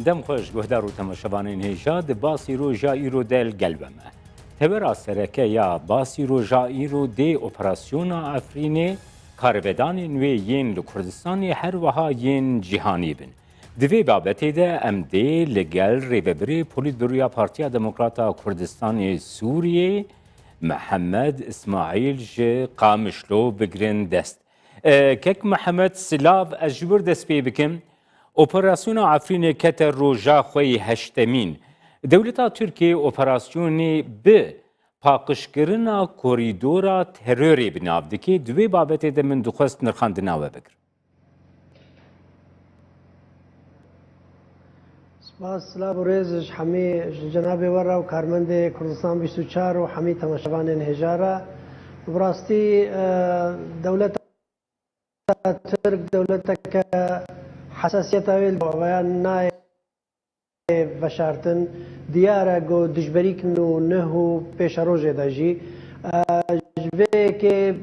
دم خوش گهدار و تماشاوانین هیجا د باسی رو جایرو دل گلبمه تبرا سرکه یا باسی رو جایرو دی اپراسیون افرینه کاربدان نوی ین لکردستانی هر وها ین جهانی بن دوی بابتی ده ام دی لگل ریوبری پولیت برویا پارتیا دموکراتا کردستان سوریه محمد اسماعیل جه قامشلو بگرن دست کک محمد سلاو اجبر دست پی بکم اپراسیون عفرین کت روژا خوی هشتمین دولتا ترکیه اپراسیونی به پاقشکرنا کوریدورا تروری بناو دکی دوی بابت ده من دخواست نرخاندناوه بگر. سلام و ریزش حمی جناب ورا و کارمند کردستان 24 و حمی تماشاوان هجاره براستی دولت ترک دولت که حساسیت اویل بیان نای بشارتن دیاره گو دجبری کنو نهو پیش روزه داجی جوه که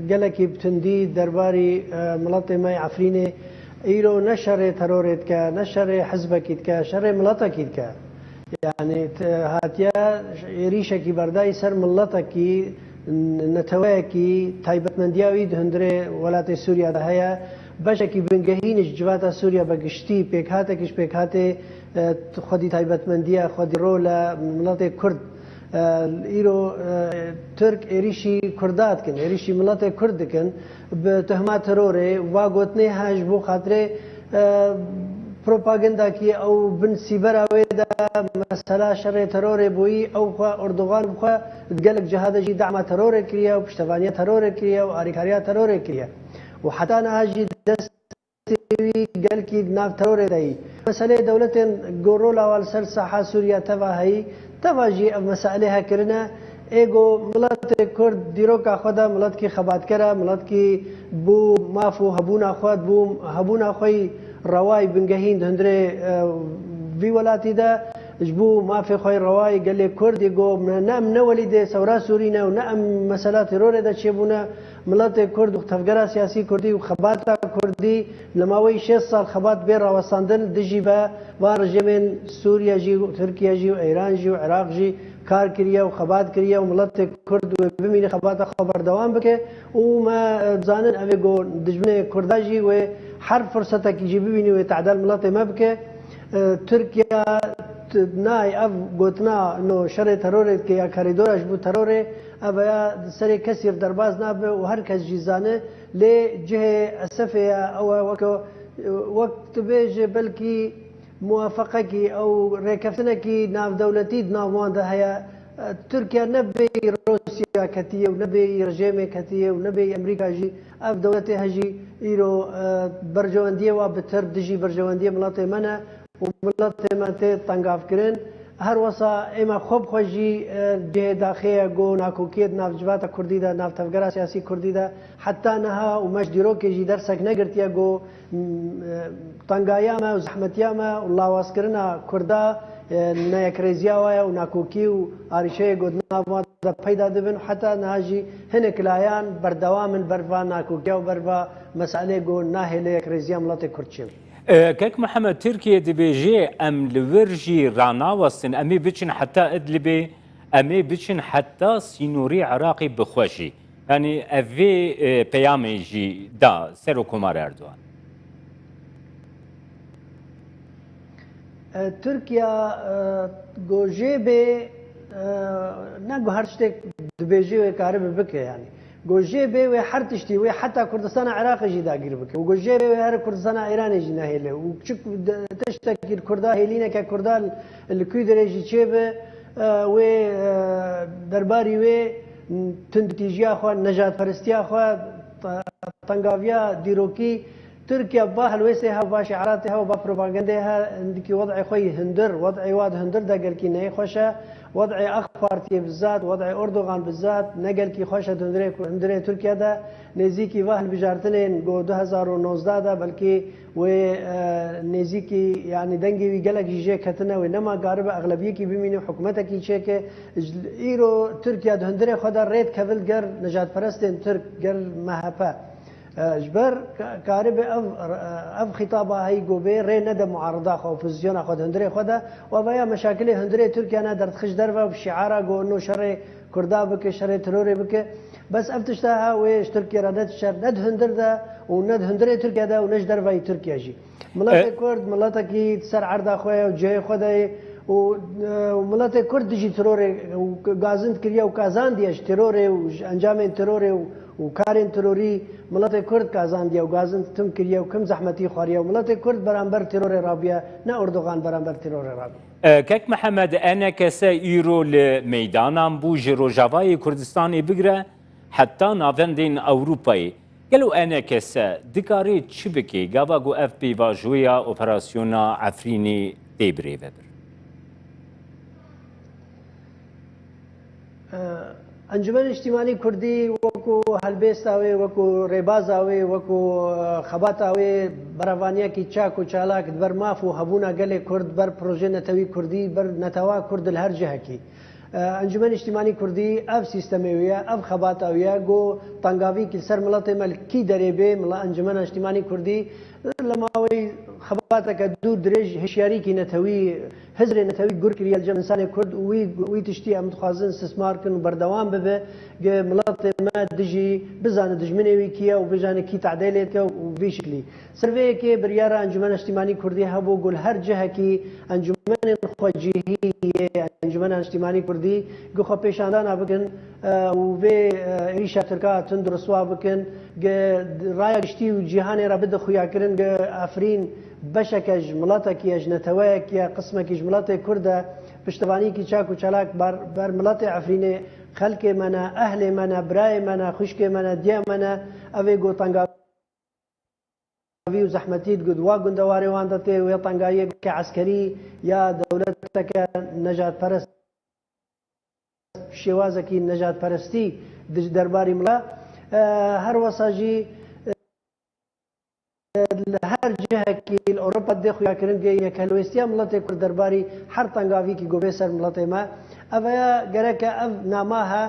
گلکی بتندی درباری ملت مای عفرینه ایرو نشر ترورت که نشر حزبکیت که شر ملتکیت که یعنی هاتیا ریشه کی بردای سر ملتکی نتواکی تایبت مندیاوی هندره ولات سوریا ده هیا باشه کی بنگهینش جواتا سوریا بگشتی پیکاته کش پیکاته خودی تایبت مندیا خودی رولا ملت کرد ایرو ترک ایریشی کردات کن ایریشی ملت کرد کن به تهمات تروره و گوتنه هاش بو خاطر پروپاگندا کی او بن سیبر اوی دا مسئله شر ترور بوی او خوا اردوغان خوا گلک جهاد جی دعم ترور کریا و پشتوانیه ترور کریا و آریکاریا ترور کریا و حتی نهاجی دست قال كي ناف تروري داي مسألة دولة جورولا والسر ساحة سوريا تواهي تواجي مسألة هكرنا ایگو ملت کرد دیروکا خدا ملت کی خبات کرا ملت کی بو مافو هبونا خود بو هبونا خوی روای بنگهین هندره وی ولاتی دا جبو مافی خوی روای گلی کرد ایگو نام نولیده سورا سورینا و نام مسئله ترور دا چه بونا ملت کرد و تفگرا سیاسی کردی و خباتا کردی لماوی 6 سال خبات بیر راوستاندن دجی با و رژیم سوریا جی و ترکیه جی و ایران جی و عراق جی کار کریه و خبات کریه و ملت کرد و ببینی خبات خبر دوام بکه و ما زانن اوی گو دجمن کرداجی و هر فرصت کی جی ببینی و تعدال ملت ما بکه ترکیه نای اف گوتنا نو شر ترورت که یا کاریدورش بو تروره اویا سری کسیر درباز نابه و هر کس جیزانه لی جه اسفه او وقت بیج بلکی موافقه کی او ریکفتنه کی ناف دولتی ناف وانده هیا ترکیه نبی روسیا کتیه و نبی رژیم کتیه و نبی امریکا جی اف دولتی هجی ایرو برجواندیه و بتر دجی برجواندیه ملت منه و ملت منته تنگاف کرن هر وسا اما خوب خوشی جه داخل گو ناکوکیت ناف جواتا کردی دا ناف تفگرا سیاسی کردی دا حتی نها و مجدیرو که جی درسک نگرتیا گو تنگایاما و زحمتیاما و لاواز کرنا کردا نیکریزیا و ناکوکی و آریشه گو ناف دا پیدا دبن حتی نها جی هنک لایان بردوامن بروا ناکوکیا و بروا مسئله گو ناهی لیکریزیا ملت کردشیم كاك محمد تركيا دبيجي ام لورجي رانا وسن امي بتشن حتى ادلبي امي بتشن حتى سينوري عراقي بخوشي يعني افي بيامي جي دا سيرو كومار اردوان تركيا گوجه به نه هرشتك دبيجي وكارب بك يعني گوجه به و هر تشتی و حتی کردستان عراق جی داگیر بکه و گوجه به هر کردستان ایران جی نهیله و چک تشتکی کردا هیلینه که کردا الکوی درجی چه به و درباری و تندتیجیا خو نجات پرستیا خو تنگاویا دیروکی تركيا با هلوسه ها با شعاراتها و با بروباغندا عندك وضع خوي هندر وضع واد هندر دا قال كي نهي خوشه وضع اخبارتي بالذات وضع اردوغان بالذات نقل كي خوشه هندري تركيا دا نزيكي واهل بجارتنين جو 2019 دا بلكي و نزيكي يعني دنگي وي قالك جي كتنا ونما قارب اغلبيه كي بيميني حكومتك كي شيك ايرو تركيا هندري خدا ريت كفل قر نجات پرستين ترك قر مهفا جبر كارب اف خطابه هي جوبي ري ندى معارضه خو اوبوزيسيون خو هندري خدا وبايا مشاكل هندري تركيا انا درت خش دربه بشعاره جو انه شر كردا بك شر تروري بك بس افتشتها ويش تركيا ردت شر ند هندر ده وند هندري تركيا ده ونش دربه تركيا جي ملت كرد ملتكي سر عرضه خويا وجاي خدای وملت كرد جي تروري وغازند كريا وكازان ديش تروري وانجام تروري وكارين تروري ملت كرد كازان ديا وغازند تم كريا وكم زحمتي خاريا وملت كرد برانبر تروري رابيا نا اردوغان برانبر تروري رابيا كك محمد انا كسا ايرو لميدانان بو جروجاواي كردستاني بگره حتى نافندين اوروباي قالوا انا كسا دكاري تشبكي غاباغو اف بي واجويا اوبراسيونا عفريني تيبري وبر انجمن اجتماعی کردی وکو هلبست آوی وکو ریباز آوی وکو خبات آوی براوانیا کی چاک و چالاک بر ماف و هبونا گله کرد بر پروژه نتوی کردی بر نتوا کرد الهر جهه کی انجمن اجتماعی کردی اب سیستمی ویا اب خبات آویا گو تنگاوی کی سر ملت مل کی دریبه ملا انجمن اجتماعی کردی لما وی خباتك دور درج هشياري كي نتوي هزر نتوي جورك ريال جم انسان كرد وي تشتي ام تخازن استثمار كن بردوام ببه ملات ما دجي بزان دجمني ويكيا وبجان كي تعديلك وبشكلي سيرفي كي بريارا انجمن اجتماعي كردي هبو قول هر جهه كي انجمن خوجيهي انجمن اجتماعي كردي جو خو پیشاندان ابكن وبي ريشا تركا تندرسوا بكن رايا گشتي وجهان رابد خويا كرن افرين بشكج ملاتك يا جنتواك يا قسمك جملات كرده پشتوانی کی چاک و چالاک بر ملت عفرینه خلق منا اهل منا برای منا خشک منا دیا منا اوی گو تنگاوی و زحمتید گود وا گندواری واندته و یا تنگایی که عسکری یا دولتک نجات پرست شوازکی نجات پرستی درباری ملا هر وساجی هر جهه کی اوروبا دخو یا کرن گه کلوستیا ملت کرد درباری هر تنگاوی کی گوبه سر ملت ما اویا گرک اف نامها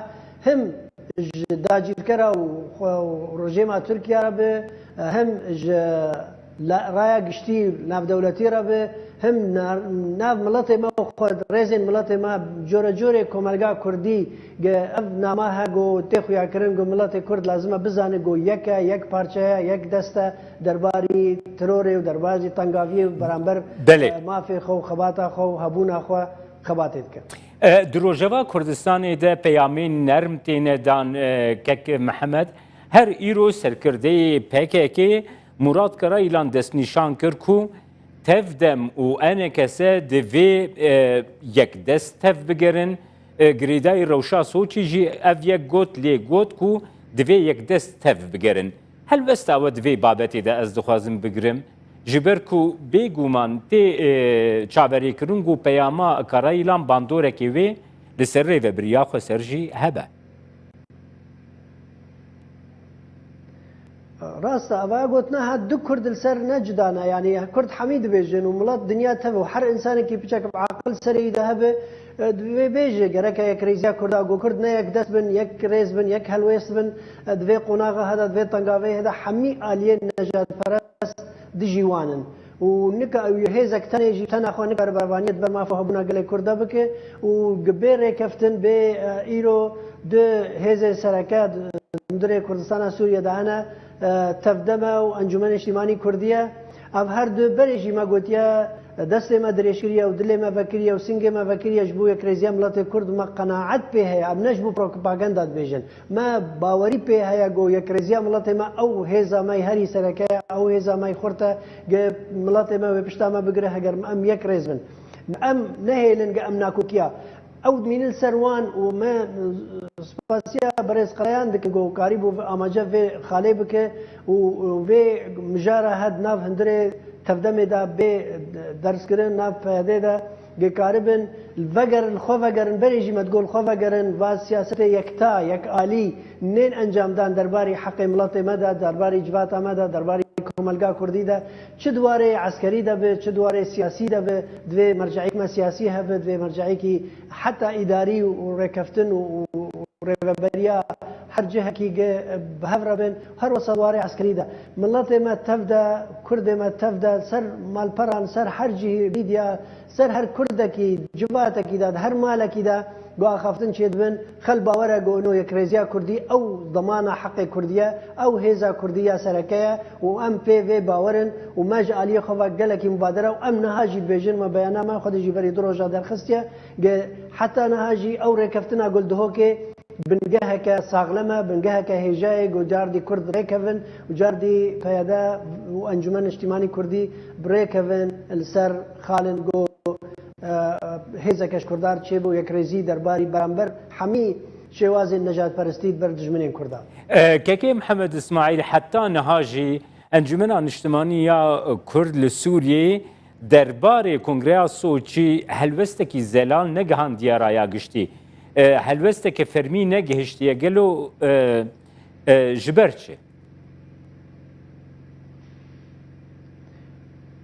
هم داجیل کرا و رژیم ترکیه را به هم رایا گشتی ناف دولتی را به هم ناف ملت ما خود رزین ملت ما جور جور کمالگا کردی اف نامها گو تخو یا کرن گو ملت کرد لازمه بزانه گو یک پارچه یک دسته درباری ترور و درباری تنگاوی برانبر مافی خو خباتا خو هبونا خو خباتید که دروجوا کردستان ده پیامین نرم تینه دان کک محمد هر ایرو سرکرده پککی مراد کرا ایلان دست نشان کر کو تفدم و انا کسه دوی یک دست تف بگرن گریدای روشا سوچی جی اف یک گوت لی گوت کو دوی یک دست تف بگرن هل بست او دوی بابتی ده از دخوازم بگرم جبر کو بگومان تی چاوری کرن گو پیاما کرایلان باندوره که وی لسر ری و بریاخو سرجی هبه راستا اوه گوتنا ها دو کرد السر نجدانا يعني كرد حميد بيجن وملات دنيا تبه وحر انسان كي بيشك بعقل سري ذهب بيجي جرك يك ريزيا كردا جو كرد نا يك دس بن يك ريز بن يك هلويس بن دوي قناغه هذا دوي طنقاوي هذا حمي الين نجات فرس دجيوانن ونكا يهزك تاني جي تنا خو نكا بربانيت برما فهبنا قال كردا بك وجبير كفتن ب ايرو دو هزه سركات مدير كردستان سوريا دهنا تفدمه و انجمن اجتماعی کردیه اف هر دو برشی ما گوتیا دست ما درشکریه و دل ما فکریه و سنگ ما فکریه جبو یک رزیا ملت کرد ما قناعت به هی ام نجبو پروپاگاندا بیجن ما باوری به هی گو یک رزیا ملت ما او هزا ما هری سرکه او هزا ما خورته ملت ما بپشتا ما بگره اگر ام یک رزبن ام نهیلن ام ناکوکیا او من السروان وما سباسيا برز قريان دك جو قريب اماجا في خالبك وفي مجاره هاد ناف هندري تفدم دا بي درس كرن ناف هذا دا قاربن الفجر الخوفجرن بريجي ما تقول خوفجرن واز سياسه يكتا يك الي نين انجام دان درباري حق ملت مدى درباري جبات مدى درباري كمالگا كردي دا چه دواره عسكري دا به چه دواره سياسي دا به دوي مرجعي ما سياسي هبه دوي مرجعي كي حتى اداري وركفتن وريبريا هر جهه كي بهفر بن هر وصواري عسكري ده ملت ما تفدا كرد ما تفدا سر مال بران سر هر جهه بيديا سر هر كرد كي جبات كي ده هر مال كي ده گو خافتن چید بن خل باوره گو نو یک رزیا کردی او ضمان حق کردیه او هزا کردیه سرکه و ام پی وی باورن و ماج علی خوا گلکی مبادره و ام نهاجی بیجن ما بیانا ما خود جبری دروجا در خستیه حتی نهاجی او رکفتنا گل دهو که بنجها كصاغلمة بنجها كهجاء وجاردي كرد ريكفن وجاردي قيادة وأنجمان اجتماعي كردي بريكفن السر خالن جو هزا كش كردار تشيبو يكريزي درباري برامبر حمي شواز النجاة برستيد بردجمنين كردار كيكي محمد إسماعيل حتى نهاجي أنجمان اجتماعي كرد لسوريا درباري كونغريا سوچي هلوستكي زلال نجهان ديارايا قشتي هلوستك فرمي نجهشتي قالوا جبرتش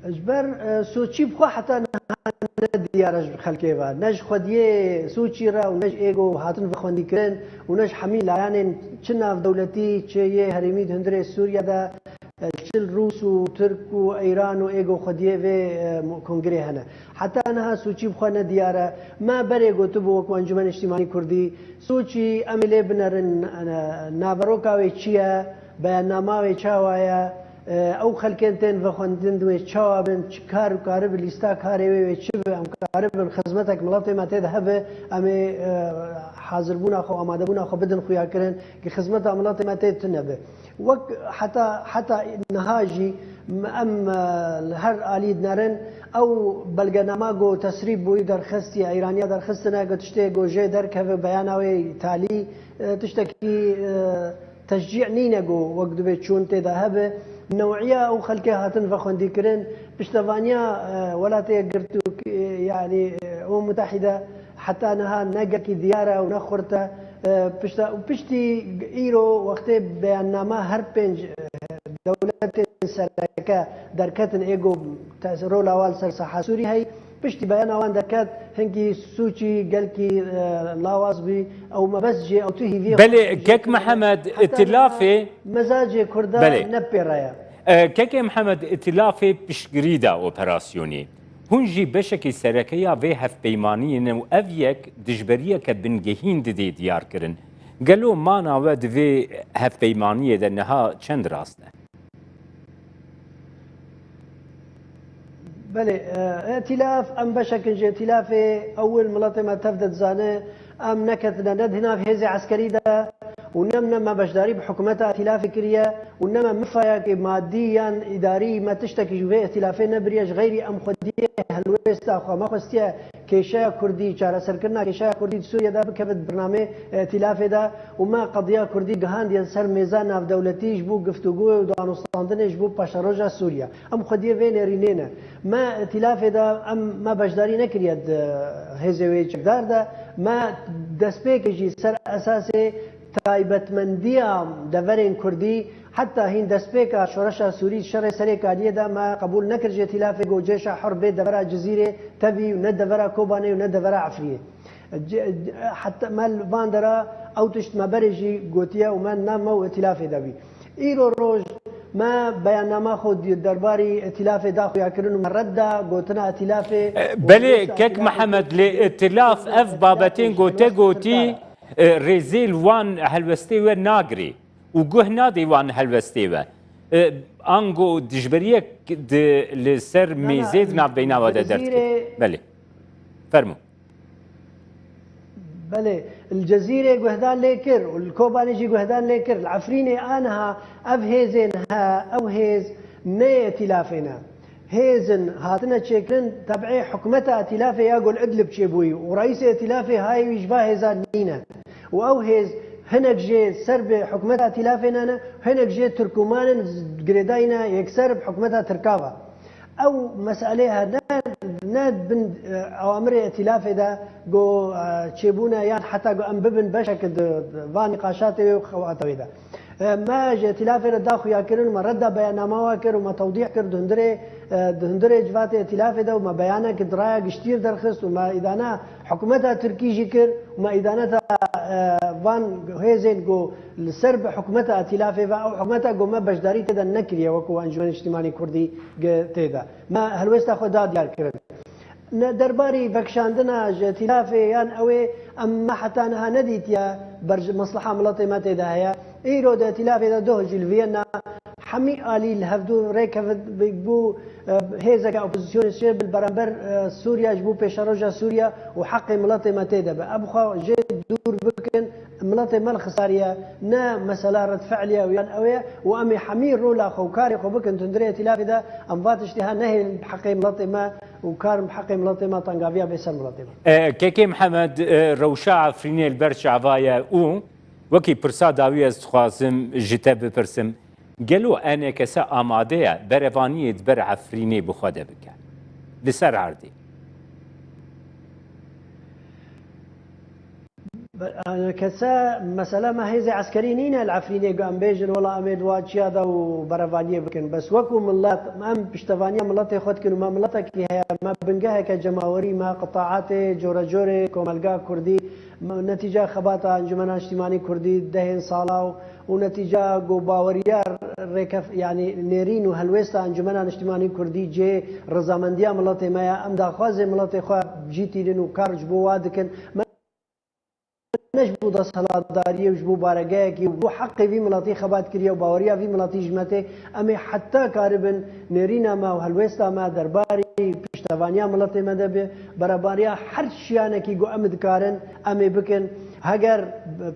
جبر سوچي بخوا حتى ديارج خلكيفا نج خديه سوچي را ونج ايجو هاتن بخوندي كرن ونج حميل يعني كنا في دولتي تشي هرميد هندري سوريا دا تشل روس وترك وايران وايجو خديه في كونغري هنا حتى انها سوچي بخوانا ديارة ما بري قوتبو وكو انجمان اجتماعي كردي سوچي اميلي بنرن نابروكاوي تشيا بياناماوي تشاوايا او خلكنتين فخوندن دوي تشاوبن كار كارب ليستا كاري تشب ام كارب خدمتك ملاتي ما تذهب امي حاضر بونا خو اماده بونا خو بدن خويا كرن كي خدمتها ملاتي ما تتنبه وك حتى نهاجي ام هر اليد نرن او بلغنامه جو تسريب بو در خستي ايرانيا در خستنا گتشتي جو جي در كف بياناوي تالي تشتكي تشجيع نينجو وقت بتشون تذهب نوعية أو خلقها هاتن فخوندي كرن بشتفانيا ولا تيقرتو يعني متحدة حتى أنها نجاكي ديارة ونخرتها بشتي إيرو وقت بيانما هر بنج دولة سركة دركتن إيجو رولا والسر صحة سوري هاي بشتي بيانا وان دركات هنكي سوچي قالكي لاواز بي او مبسجي او تهي في بلي كيك محمد ائتلافي مزاجي كردان نبي رايا كيك محمد ائتلافي بشغريدا اوبراسيوني هونجي بشكي سركيا في هف بيمانيين و افيك دجبريه كبنجهين دي ديار كرن قالوا ما ناود في هف بيمانيه دنها چند راسنا بله ائتلاف ام بشكل جي ائتلافي اول ملاطمه تفدت زانه ام نكتنا ندهنا في هزي عسكري ده ونمنا ما بشداري بحكومتها ائتلافي كريا ونما مفايا ماديا اداري ما تشتكي جوه ائتلافي نبريش غيري ام خديه هلوستا اخو ما خستيا كيشا كردي چارا سركرنا كيشا كردي سوريا ده بكبد برنامج ائتلافي ده وما قضيه كردي جهان دي سر ميزان اف دولتي جبو گفتگو و دانستاندن جبو باشروجا سوريا ام خديه وين رينينا ما ائتلافي ده ام ما بشداري نكريد هزوي چدار ده ما دسبيكجي سر اساسي تایبەتمەندیە دەڤەرێن کوردی حتى هین دەستپێکە شۆرەشە سووری شەڕی سەرێکاریەدا ما قبول نەکرد ائتلافێ گۆجێشە حڕ بێت دەڤەرە جزیرێ تەوی و نە دەڤەرە کۆبانێ و نە دەڤەرە عەفریە حتى مال باندرا ئەو تشت مەبەرێژی گوتیە و من نامە و ائتلافێ دەبی ئیرۆ ڕۆژ ما بيانما خود درباري ائتلافي داخل كرنو مردا قوتنا ائتلافي بلي كيك محمد لائتلاف اف بابتين قوتي ريزيل وان هلوستيوه ناغري وجوه نادي وان هلوستيوه انغو دجبريه لسر ميزيد ناب بينا ودا درت بلي فرمو بله الجزيرة جهدان ليكر والكوباني جي جهدان ليكر العفريني أنها أفهيزنها أو هيز ما ائتلافنا هيزن هاتنا تشكلن تبعي حكمتها ائتلافي يقول أدلب شيبوي ورئيس ائتلافي هاي ويشبه هيزان نينا وأو هيز هناك جي سرب حكمتها ائتلافنا هناك جي تركمان قريداينا يكسر بحكمتها تركابا أو مسألة ناد بن أوامر ائتلافي دا جو تشيبونا يعني حتى جو أم ببن بشكل فان نقاشاتي وخواتوي دا ما ائتلاف الداخل يكرن ما رد بيانما واكر وما توضيح كر دهندره جوات ائتلاف ده وما بيانا كدرايا قشتير درخص وما إدانا حكومتها تركي جكر وما إدانتها وان هيزين جو السرب حكومتها ائتلاف او حكومتها جو ما بجداري تدا نكريا وكو انجمن اجتماعي كردي تدا ما هلوستا خدا ديار كرن درباري بكشاندنا ائتلاف يان اوي اما حتى انها نديت يا برج مصلحه ملطي ما تدا هي ايرو ده ائتلاف ده دوج الفينا حمي آلي الهفدو ريكفت بيجبو هيزا كأوبوزيسيون الشيب بالبرامبر سوريا جبو بيشاروجا سوريا وحق ملطي ما تيدا أبخا جد دور بكن ملطي مال خسارية نا مسألة رد فعلية ويان أوية وأمي حمير رولا خوكاري خو بكن تندري تلافي دا أمفات اشتها نهي بحق ملطي ما وكار بحق ملطي ما تنقافيا بيسر ملطي ما كيكي محمد روشا عفريني البرش عفايا وكي برسا داوية استخوازم جتا بپرسم گلو آن کسا آماده بروانیت بر عفرینی بخواده بکن لسر عردی أنا كسا مثلا ما هي زي عسكري نينا العفريني قام بيجن ولا أميد واتشي هذا وبرفانية بكن بس وكو ملات ما بشتفانية ملاتي خد كنو ما ملاتك هي ما بنجاها كجماوري ما قطاعات جوري كومالجا كردي نتيجة خباطة انجمنا اجتماعي كردي دهن صالاو ونتيجة جو باوريار ركف يعني نيرين وهلويستا انجمنا اجتماعي كردي جي رزامندية ملاتي ما أم داخوازي ملاتي خوا جيتي لنو كارج بوادكن نجبو دا سلطدارية وجبو بارقاكي وبو حقي في ملاطي خبات كريا وباوريا في ملاطي جمتي أمي حتى كاربن نيرينا ما وهلويستا ما درباري بشتفانيا ملاطي مدبي براباريا حر شيانكي قو أمد كارن أمي بكن هجر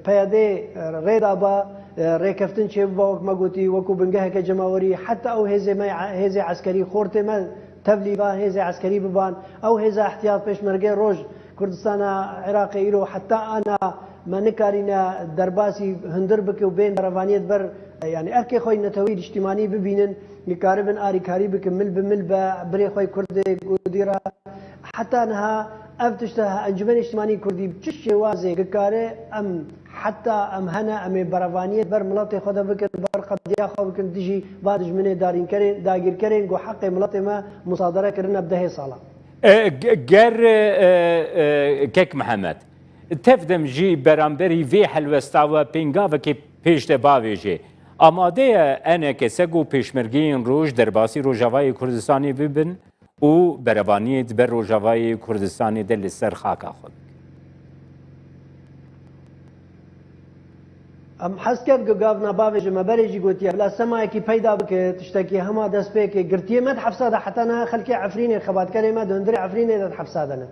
بيادي ريدا با ريكفتن شيب باوك ما قوتي وكو بنجاه كجماوري حتى أو هزي عسكري خورتي ما تبليغا هزي عسكري ببان أو هزي احتياط بيشمرقي روج كردستان عراقي إيرو حتى أنا ما نكارينا درباسي هندر بك وبين برفانية بر يعني أركي خوي نتويد اجتماعي ببينن يقاربن آري كاري بك مل بمل بري خوي كردي قديرة حتى أنها أفتشتها أنجمن اجتماعي كردي بتشي وازي قكاري أم حتى أم هنا أم برفانية بر ملاتي خدا بكن بر قبضيا خو بكن تجي بعد جمنة دارين كرين داير كرين جو حق ملاتي ما مصادرة كرنا بدهي صالة گر کک محمد تفدم جی برانبری وی حلوستا و پینگاو که پیشت باویجی آماده انه که سگو پیشمرگین روش در باسی روجاوای کردستانی ببن و برابانیت بر روجاوای کردستانی دل سر خاکا خود ام حسكت قافنا بافج ما بريجي قلت يا لا سماي كي بيدا بك تشتكي هما دس بك قرتي ما حفصاده حتى انا خلكي عفريني خبات كلمه دندري عفريني ده حفصاده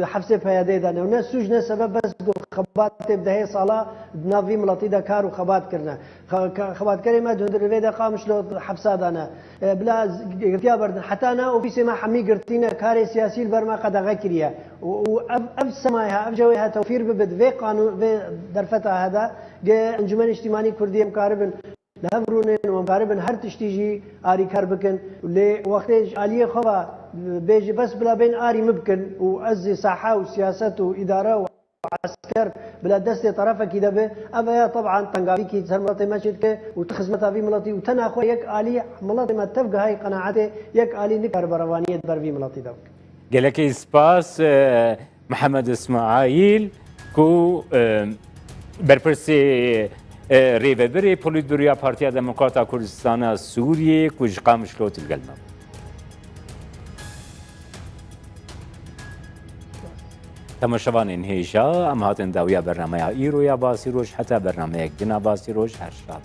حفصه بيادي ده وناس سجن سبب بس خبات تبدا هي صلاه نافي ملطي ده كار وخبات كرنا خبات كلمه دندري فيدا قامش لو حفصاده انا بلا قرتي برد حتى انا وفي سما حمي قرتينا كاري سياسي البرما قد غكريا واب سمايها اب جويها توفير ببد في قانون في درفتها هذا انجمن اجتماعي كردي مقاربن لهمرونين ومقاربن هر تشتيجي آري كربكن لوقت آلية خوا بيجي بس بلا بين آري مبكن وأزي صحة وسياسة وإدارة وعسكر بلا دست طرفه كده به أبا طبعا تنقابي كي تسر ملطي ما شركة وتخزمتها في ملطي وتناخوا يك آلية ملطي ما تبقى هاي قناعته يك آلي نكر بروانية بر في ملطي دوك قالك سباس محمد اسماعيل كو برپرسی ریوبری پولیتبریا پارتیا دموکراتا کردستان سوریه کج قامش لوت القلمه تماشاوان انهیجا ام هاتن داویا برنامه ایرو یا باسی روش حتی برنامه یک دنا باسی روش هر شاد